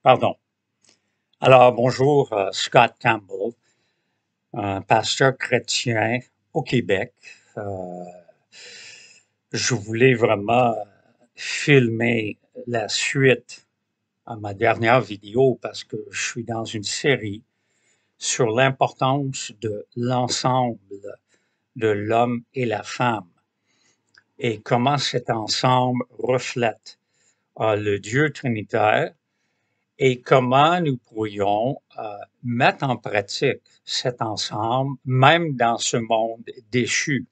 Pardon. Alors, bonjour, Scott Campbell, un pasteur chrétien au Québec. Euh, je voulais vraiment filmer la suite à ma dernière vidéo parce que je suis dans une série sur l'importance de l'ensemble de l'homme et la femme et comment cet ensemble reflète le Dieu trinitaire et comment nous pourrions mettre en pratique cet ensemble, même dans ce monde déchu.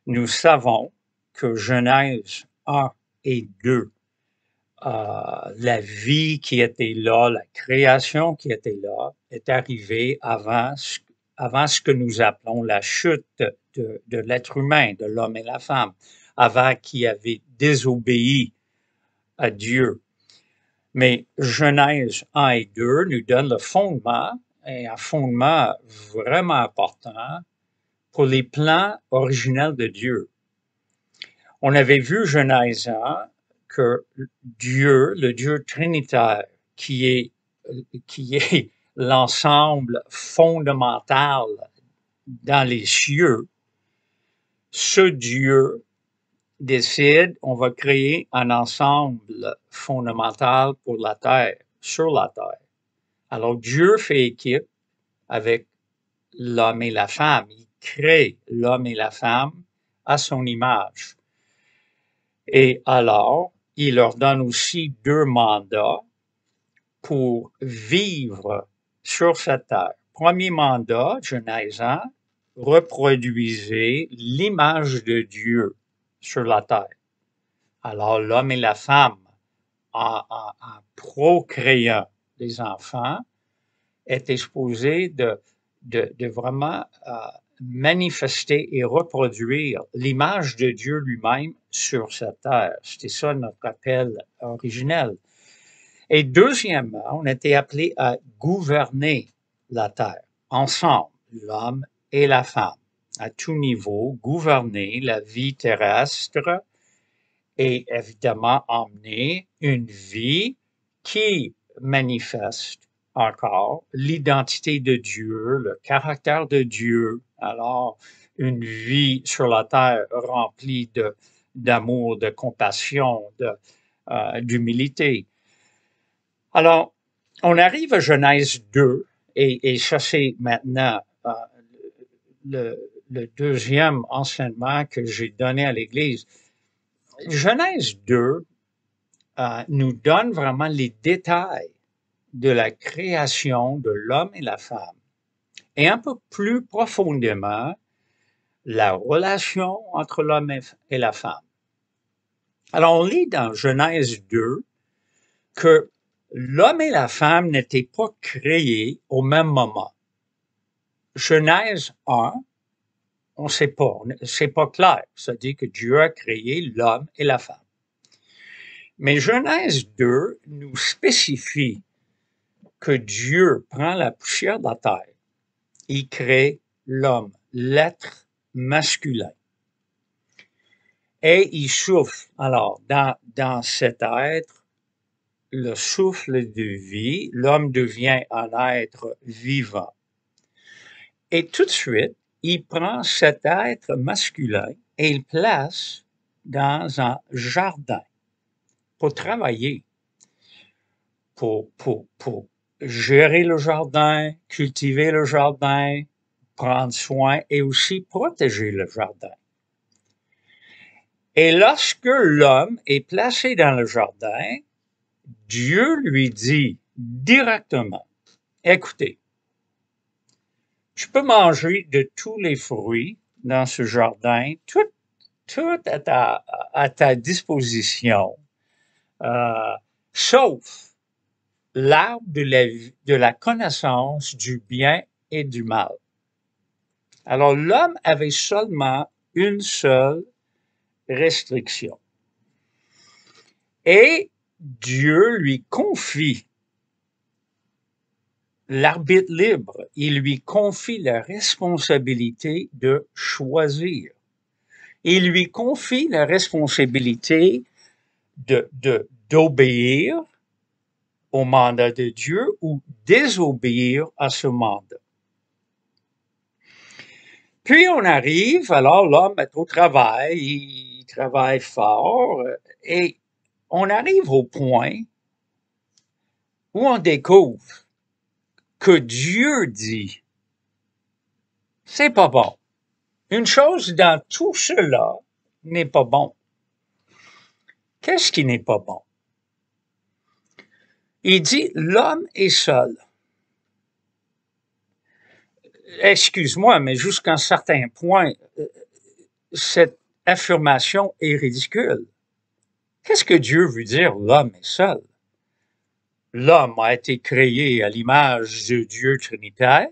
Nous savons que Genèse 1 et 2, la vie qui était là, la création qui était là, est arrivée avant ce que nous appelons la chute de l'être humain, de l'homme et la femme, avant qui avait désobéi à Dieu. Mais Genèse 1 et 2 nous donnent le fondement, et un fondement vraiment important pour les plans originels de Dieu. On avait vu Genèse 1 que Dieu, le Dieu trinitaire, qui est l'ensemble fondamental dans les cieux, ce Dieu décide, on va créer un ensemble fondamental pour la terre, sur la terre. Alors Dieu fait équipe avec l'homme et la femme. Il crée l'homme et la femme à son image. Et alors, il leur donne aussi deux mandats pour vivre sur cette terre. Premier mandat, Genèse 1, reproduisez l'image de Dieu sur la terre. Alors, l'homme et la femme, en procréant des enfants, est exposé de vraiment manifester et reproduire l'image de Dieu lui-même sur cette terre. C'était ça notre appel originel. Et deuxièmement, on était appelé à gouverner la terre, ensemble, l'homme et la femme, à tout niveau, gouverner la vie terrestre et évidemment emmener une vie qui manifeste encore l'identité de Dieu, le caractère de Dieu. Alors, une vie sur la terre remplie d'amour, de compassion, d'humilité. Alors, on arrive à Genèse 2, et ça c'est maintenant le deuxième enseignement que j'ai donné à l'Église. Genèse 2 nous donne vraiment les détails de la création de l'homme et la femme. Et un peu plus profondément, la relation entre l'homme et la femme. Alors, on lit dans Genèse 2 que l'homme et la femme n'étaient pas créés au même moment. Genèse 1, on ne sait pas, c'est pas clair. Ça dit que Dieu a créé l'homme et la femme. Mais Genèse 2 nous spécifie que Dieu prend la poussière de la terre, il crée l'homme, l'être masculin. Et il souffle, alors, dans cet être, le souffle de vie, l'homme devient un être vivant. Et tout de suite, il prend cet être masculin et il place dans un jardin pour travailler, pour gérer le jardin, cultiver le jardin, prendre soin et aussi protéger le jardin. Et lorsque l'homme est placé dans le jardin, Dieu lui dit directement, écoutez, tu peux manger de tous les fruits dans ce jardin, tout à ta disposition, euh, sauf l'arbre de la connaissance du bien et du mal. Alors l'homme avait seulement une seule restriction. Et Dieu lui confie l'arbitre libre. Il lui confie la responsabilité de choisir. Il lui confie la responsabilité d'obéir au mandat de Dieu ou désobéir à ce mandat. Puis on arrive, alors l'homme est au travail, il travaille fort, et on arrive au point où on découvre que Dieu dit, c'est pas bon. Une chose dans tout cela n'est pas bon. Qu'est-ce qui n'est pas bon? Il dit, l'homme est seul. Excuse-moi, mais jusqu'à un certain point, cette affirmation est ridicule. Qu'est-ce que Dieu veut dire, l'homme est seul? L'homme a été créé à l'image de Dieu trinitaire,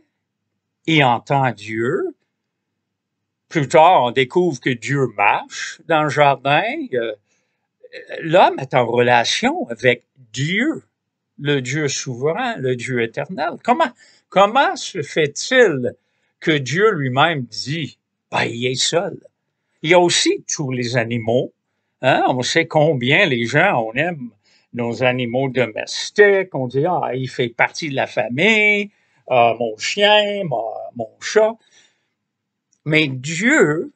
il entend Dieu. Plus tard, on découvre que Dieu marche dans le jardin. L'homme est en relation avec Dieu, le Dieu souverain, le Dieu éternel. Comment se fait-il que Dieu lui-même dit, ben, il est seul? Il y a aussi tous les animaux. Hein? On sait combien les gens, on aime nos animaux domestiques. On dit, ah, il fait partie de la famille, mon chien, mon chat. Mais Dieu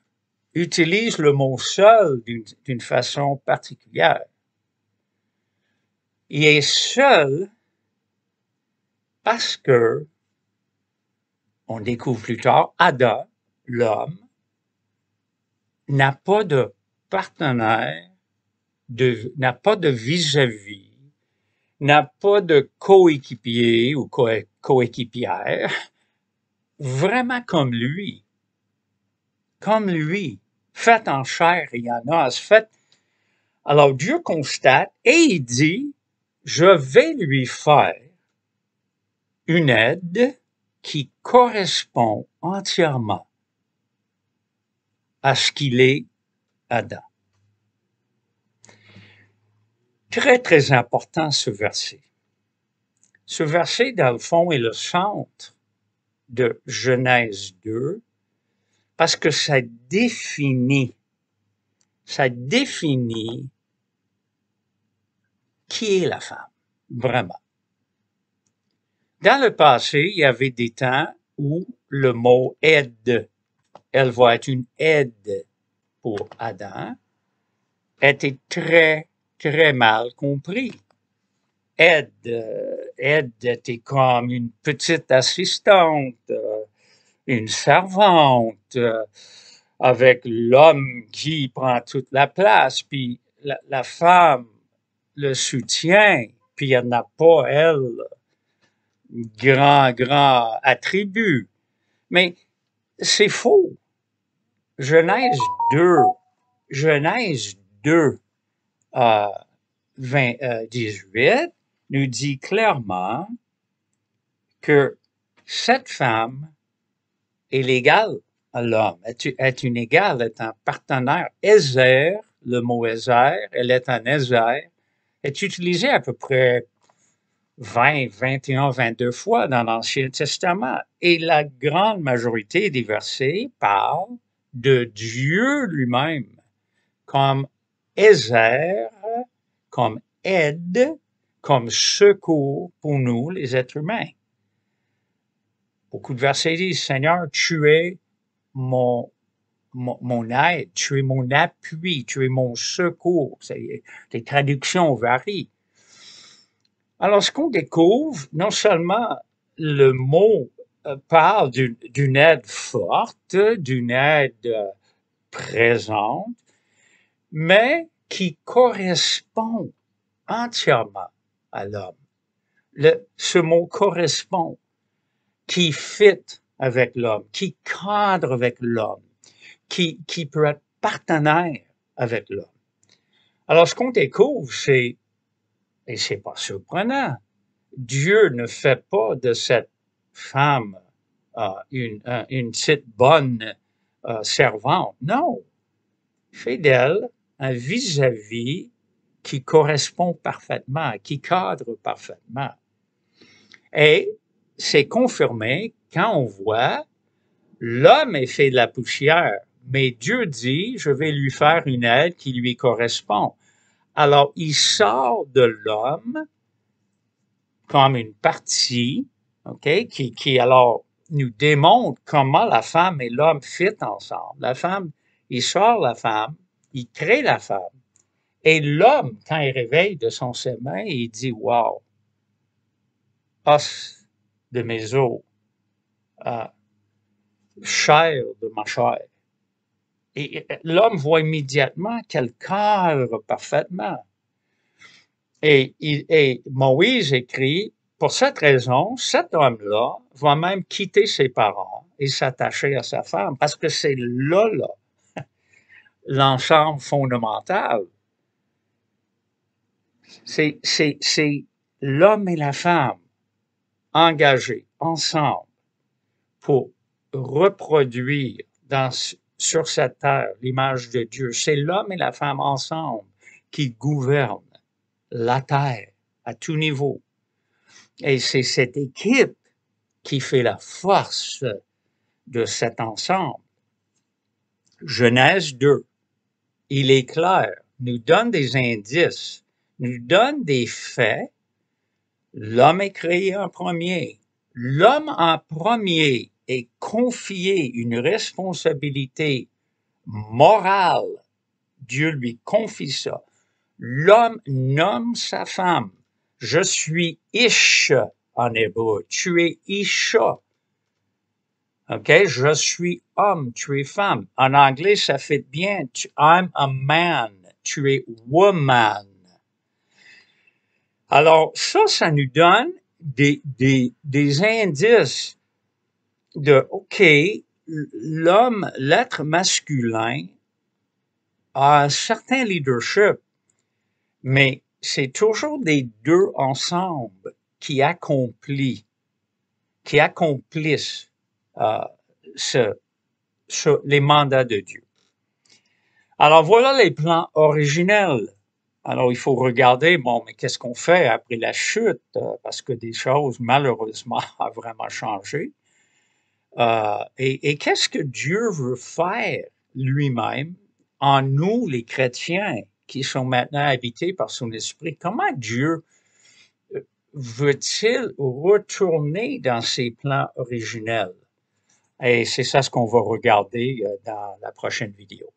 utilise le mot seul d'une façon particulière. Il est seul parce que, on découvre plus tard, Adam, l'homme, n'a pas de partenaire, n'a pas de vis-à-vis, n'a pas de coéquipier ou coéquipière, vraiment comme lui, fait en chair et en os, fait. Alors Dieu constate et il dit, je vais lui faire une aide qui correspond entièrement à ce qu'il est Adam. Très, très important ce verset. Ce verset, dans le fond, est le centre de Genèse 2 parce que ça définit qui est la femme, vraiment. Dans le passé, il y avait des temps où le mot aide, elle va être une aide pour Adam, était très, très mal compris. Aide était comme une petite assistante, une servante, avec l'homme qui prend toute la place, puis la femme le soutient, puis elle n'a pas, elle, grand attribut. Mais c'est faux. Genèse 2, 18 nous dit clairement que cette femme est l'égale à l'homme, est une égale, est un partenaire. Ézer, le mot Ézer, elle est un Ézer, est utilisé à peu près 20, 21, 22 fois dans l'Ancien Testament. Et la grande majorité des versets parlent de Dieu lui-même comme Ézer, comme aide, comme secours pour nous, les êtres humains. Beaucoup de versets disent, Seigneur, tu es mon aide, tu es mon appui, tu es mon secours. Les traductions varient. Alors, ce qu'on découvre, non seulement le mot parle d'une aide forte, d'une aide présente, mais qui correspond entièrement à l'homme. Ce mot correspond, qui fit avec l'homme, qui cadre avec l'homme, qui peut être partenaire avec l'homme. Alors, ce qu'on découvre, et c'est pas surprenant, Dieu ne fait pas de cette femme une petite bonne servante. Non, il fait d'elle un vis-à-vis qui correspond parfaitement, qui cadre parfaitement. Et c'est confirmé quand on voit l'homme est fait de la poussière, mais Dieu dit, je vais lui faire une aide qui lui correspond. Alors, il sort de l'homme comme une partie, OK, qui alors nous démontre comment la femme et l'homme fit ensemble. La femme, il sort la femme, il crée la femme. Et l'homme, quand il réveille de son sommeil, il dit, wow, os de mes os, chair de ma chair. Et l'homme voit immédiatement qu'elle cadre parfaitement. Et Moïse écrit, pour cette raison, cet homme-là va même quitter ses parents et s'attacher à sa femme, parce que c'est là, l'ensemble fondamental. C'est l'homme et la femme engagés ensemble pour reproduire sur cette terre l'image de Dieu. C'est l'homme et la femme ensemble qui gouvernent la terre à tout niveau. Et c'est cette équipe qui fait la force de cet ensemble. Genèse 2, il est clair, nous donne des indices, nous donne des faits. L'homme est créé en premier. L'homme en premier est confié une responsabilité morale. Dieu lui confie ça. L'homme nomme sa femme. Je suis Ish en hébreu. Tu es Isha. OK? Je suis homme. Tu es femme. En anglais, ça fait bien. I'm a man. Tu es woman. Alors, ça nous donne des indices de, OK, l'homme, l'être masculin, a un certain leadership, mais c'est toujours des deux ensemble qui accomplissent les mandats de Dieu. Alors voilà les plans originels. Alors il faut regarder, bon, mais qu'est-ce qu'on fait après la chute, parce que des choses malheureusement ont vraiment changé. Et qu'est-ce que Dieu veut faire lui-même en nous, les chrétiens, qui sont maintenant habités par son esprit? Comment Dieu veut-il retourner dans ses plans originels? Et c'est ça ce qu'on va regarder dans la prochaine vidéo.